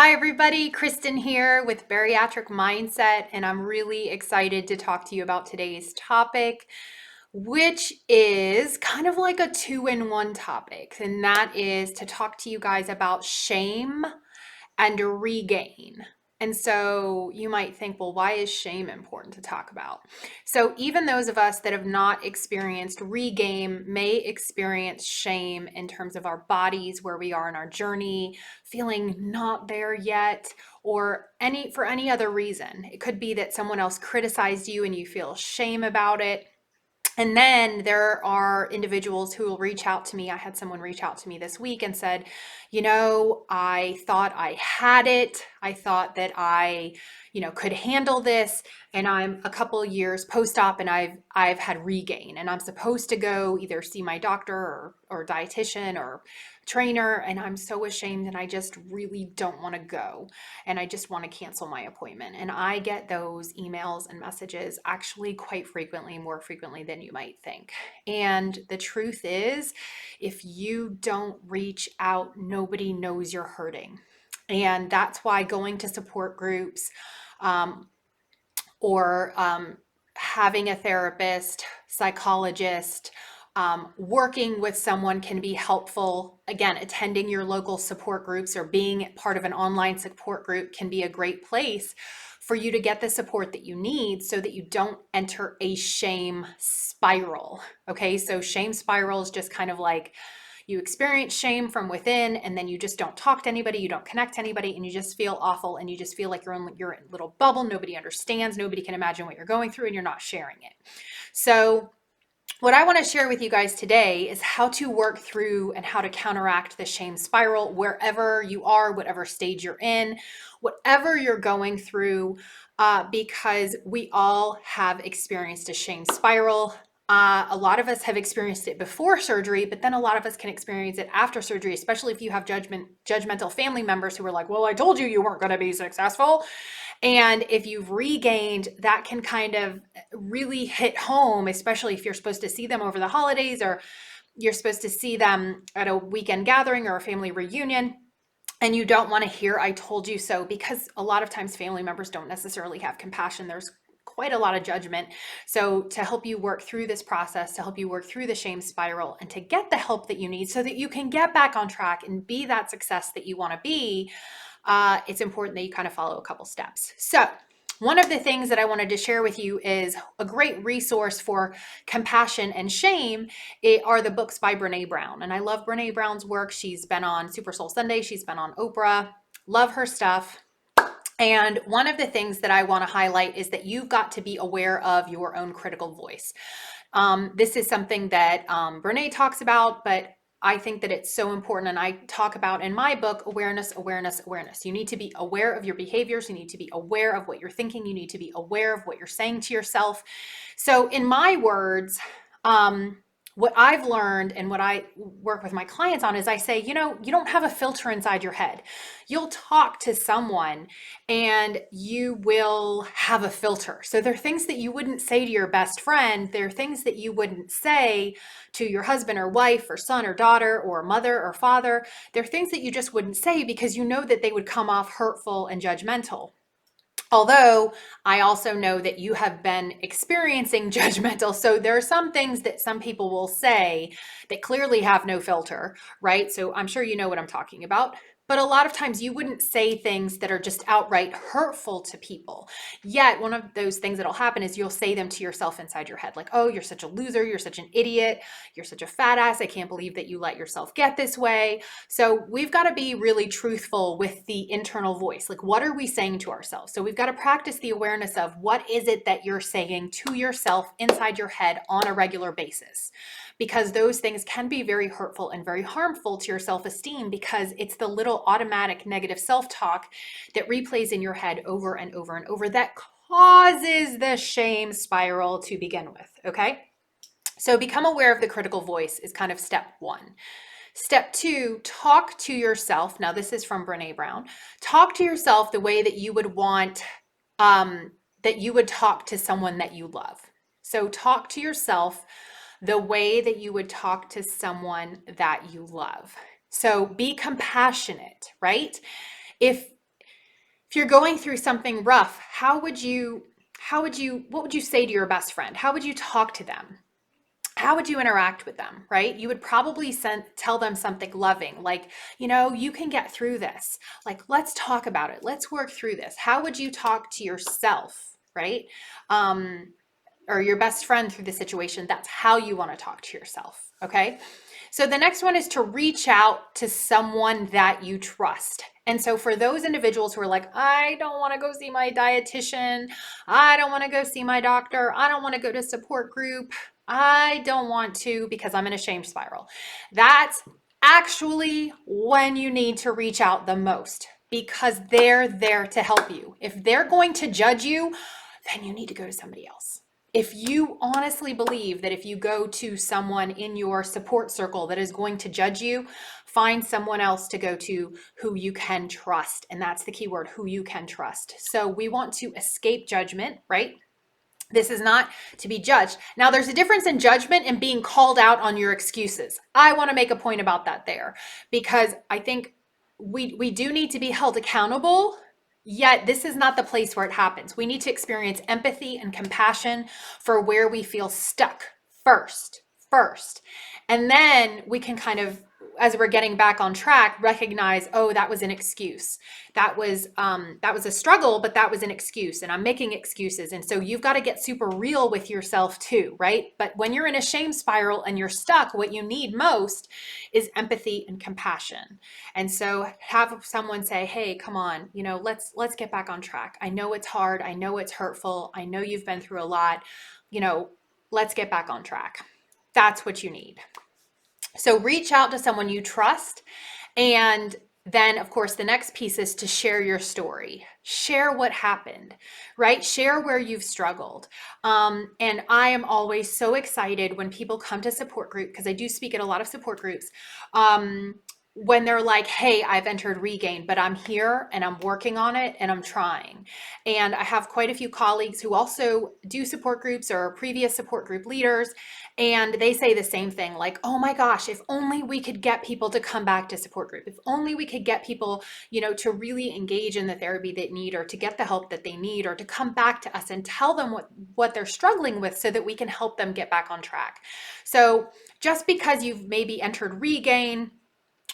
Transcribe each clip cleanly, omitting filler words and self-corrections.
Hi, everybody. Kristen here with Bariatric Mindset, and I'm really excited to talk to you about today's topic, which is kind of like a two-in-one topic, and that is to talk to you guys about shame and regain. And so you might think, well, why is shame important to talk about? So even those of us that have not experienced regain may experience shame in terms of our bodies, where we are in our journey, feeling not there yet, or for any other reason. It could be that someone else criticized you and you feel shame about it. And then there are individuals who will reach out to me. I had someone reach out to me this week and said, I thought I had it. I thought that I, could handle this. And I'm a couple years post-op and I've had regain, and I'm supposed to go either see my doctor or dietitian or trainer. And I'm so ashamed and I just really don't want to go. And I just want to cancel my appointment. And I get those emails and messages actually quite frequently, more frequently than you might think. And the truth is, if you don't reach out, nobody knows you're hurting. And that's why going to support groups um, or having a therapist, psychologist, working with someone can be helpful. Again, attending your local support groups or being part of an online support group can be a great place for you to get the support that you need so that you don't enter a shame spiral. Okay, so shame spiral is just kind of like you experience shame from within, and then you just don't talk to anybody, you don't connect to anybody, and you just feel awful, and you just feel like you're in your little bubble. Nobody understands, nobody can imagine what you're going through, and you're not sharing it. So what I want to share with you guys today is how to work through and how to counteract the shame spiral wherever you are, whatever stage you're in, whatever you're going through, because we all have experienced a shame spiral. A lot of us have experienced it before surgery, but then a lot of us can experience it after surgery, especially if you have judgmental family members who are like, well, I told you you weren't going to be successful. And if you've regained, that can kind of really hit home, especially if you're supposed to see them over the holidays or you're supposed to see them at a weekend gathering or a family reunion. And you don't want to hear, I told you so, because a lot of times family members don't necessarily have compassion. There's quite a lot of judgment. So to help you work through this process, to help you work through the shame spiral and to get the help that you need so that you can get back on track and be that success that you want to be, it's important that you kind of follow a couple steps. So one of the things that I wanted to share with you is a great resource for compassion and shame are the books by Brene Brown. And I love Brene Brown's work. She's been on Super Soul Sunday. She's been on Oprah. Love her stuff. And one of the things that I want to highlight is that you've got to be aware of your own critical voice. This is something that Brene talks about, but I think that it's so important, and I talk about in my book, awareness, awareness, awareness. You need to be aware of your behaviors. You need to be aware of what you're thinking. You need to be aware of what you're saying to yourself. So in my words, what I've learned and what I work with my clients on is I say, you don't have a filter inside your head. You'll talk to someone and you will have a filter. So there are things that you wouldn't say to your best friend. There are things that you wouldn't say to your husband or wife or son or daughter or mother or father. There are things that you just wouldn't say because you know that they would come off hurtful and judgmental. Although I also know that you have been experiencing judgmental. So there are some things that some people will say that clearly have no filter, right? So I'm sure you know what I'm talking about. But a lot of times you wouldn't say things that are just outright hurtful to people. Yet one of those things that'll happen is you'll say them to yourself inside your head, like, oh, you're such a loser. You're such an idiot. You're such a fat ass. I can't believe that you let yourself get this way. So we've got to be really truthful with the internal voice. Like, what are we saying to ourselves? So we've got to practice the awareness of what is it that you're saying to yourself inside your head on a regular basis, because those things can be very hurtful and very harmful to your self-esteem, because it's the little automatic negative self-talk that replays in your head over and over and over that causes the shame spiral to begin with. Okay, so become aware of the critical voice is kind of step one. Step two, talk to yourself. Now, this is from Brene Brown. Talk to yourself the way that you would want, that you would talk to someone that you love. So talk to yourself the way that you would talk to someone that you love. So be compassionate, right? If If you're going through something rough, what would you say to your best friend? How would you talk to them? How would you interact with them, right? You would probably tell them something loving, like, you can get through this. Like, let's talk about it. Let's work through this. How would you talk to yourself, right? Or your best friend through the situation? That's how you want to talk to yourself, okay? So the next one is to reach out to someone that you trust. And so for those individuals who are like, I don't want to go see my dietitian, I don't want to go see my doctor, I don't want to go to support group, I don't want to because I'm in a shame spiral. That's actually when you need to reach out the most, because they're there to help you. If they're going to judge you, then you need to go to somebody else. If you honestly believe that if you go to someone in your support circle that is going to judge you, find someone else to go to who you can trust. And that's the key word, who you can trust. So we want to escape judgment, right? This is not to be judged. Now, there's a difference in judgment and being called out on your excuses. I want to make a point about that there, because I think we do need to be held accountable. Yet this is not the place where it happens. We need to experience empathy and compassion for where we feel stuck first. And then we can kind of, as we're getting back on track, recognize, oh, that was an excuse. That was a struggle, but that was an excuse, and I'm making excuses. And so you've got to get super real with yourself too, right? But when you're in a shame spiral and you're stuck, what you need most is empathy and compassion. And so have someone say, hey, come on, let's get back on track. I know it's hard. I know it's hurtful. I know you've been through a lot. Let's get back on track. That's what you need. So reach out to someone you trust. And then, of course, the next piece is to share your story. Share what happened, right? Share where you've struggled. And I am always so excited when people come to support group, because I do speak at a lot of support groups, when they're like, hey, I've entered Regain, but I'm here and I'm working on it and I'm trying. And I have quite a few colleagues who also do support groups or are previous support group leaders. And they say the same thing, like, oh my gosh, if only we could get people to come back to support group. If only we could get people, to really engage in the therapy they need, or to get the help that they need, or to come back to us and tell them what they're struggling with so that we can help them get back on track. So just because you've maybe entered Regain,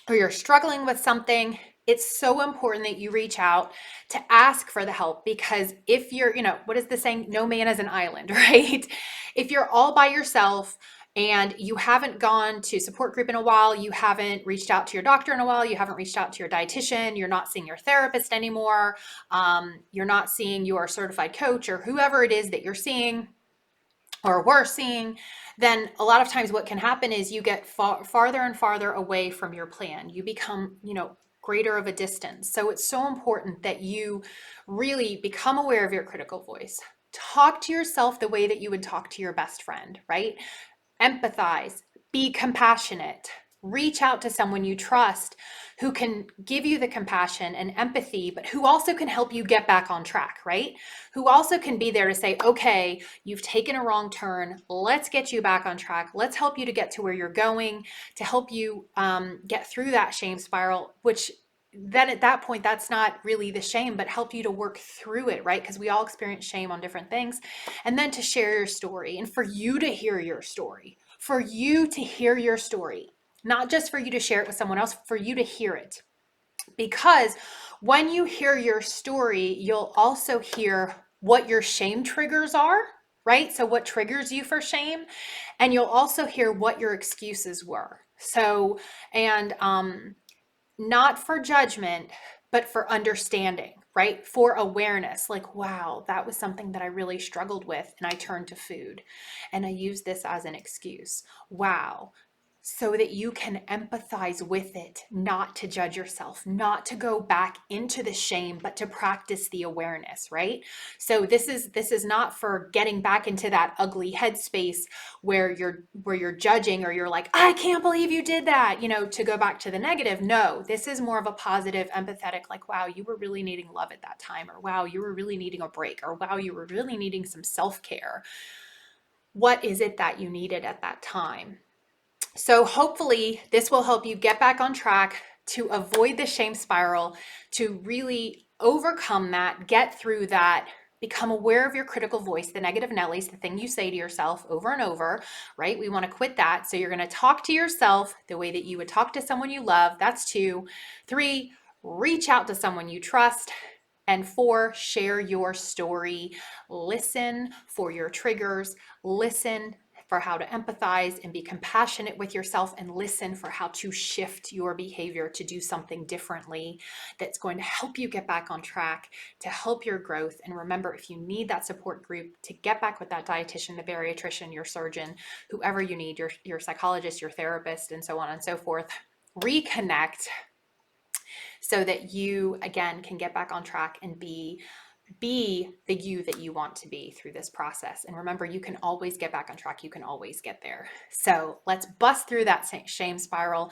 or you're struggling with something, it's so important that you reach out to ask for the help, because if you're, what is the saying? No man is an island, right? If you're all by yourself and you haven't gone to support group in a while, you haven't reached out to your doctor in a while, you haven't reached out to your dietitian, you're not seeing your therapist anymore, you're not seeing your certified coach or whoever it is that you're seeing or we're seeing, then a lot of times what can happen is you get farther and farther away from your plan. You become, greater of a distance. So it's so important that you really become aware of your critical voice. Talk to yourself the way that you would talk to your best friend, right? Empathize, be compassionate, reach out to someone you trust who can give you the compassion and empathy, but who also can help you get back on track, right? Who also can be there to say, okay, you've taken a wrong turn. Let's get you back on track. Let's help you to get to where you're going, to help you get through that shame spiral, which then at that point, that's not really the shame, but help you to work through it, right? Because we all experience shame on different things. And then to share your story, and for you to hear your story, not just for you to share it with someone else, for you to hear it. Because when you hear your story, you'll also hear what your shame triggers are, right? So what triggers you for shame, and you'll also hear what your excuses were. So, and not for judgment, but for understanding, right? For awareness, like, wow, that was something that I really struggled with, and I turned to food and I used this as an excuse. Wow. So that you can empathize with it, not to judge yourself, not to go back into the shame, but to practice the awareness, right? So this is not for getting back into that ugly headspace where you're judging, or you're like, I can't believe you did that, to go back to the negative. No, this is more of a positive, empathetic, like, wow, you were really needing love at that time, or wow, you were really needing a break, or wow, you were really needing some self-care. What is it that you needed at that time? So hopefully this will help you get back on track, to avoid the shame spiral, to really overcome that, get through that, become aware of your critical voice, the negative Nellies, the thing you say to yourself over and over, right? We want to quit that. So you're going to talk to yourself the way that you would talk to someone you love. That's 2. 3, reach out to someone you trust. And 4, share your story. Listen for your triggers. Listen for how to empathize and be compassionate with yourself, and listen for how to shift your behavior to do something differently that's going to help you get back on track, to help your growth. And remember, if you need that support group to get back with that dietitian, the bariatrician, your surgeon, whoever you need, your psychologist, your therapist, and so on and so forth, reconnect so that you again can get back on track and be the you that you want to be through this process. And remember, you can always get back on track. You can always get there. So let's bust through that shame spiral.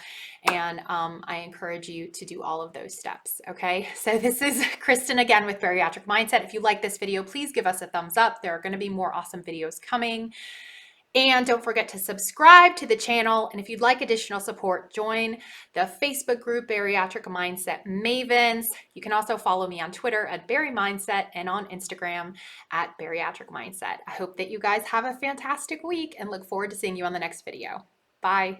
And I encourage you to do all of those steps. Okay. So this is Kristen again with Bariatric Mindset. If you like this video, please give us a thumbs up. There are going to be more awesome videos coming. And don't forget to subscribe to the channel. And if you'd like additional support, join the Facebook group Bariatric Mindset Mavens. You can also follow me on Twitter at Bari Mindset and on Instagram at Bariatric Mindset. I hope that you guys have a fantastic week and look forward to seeing you on the next video. Bye.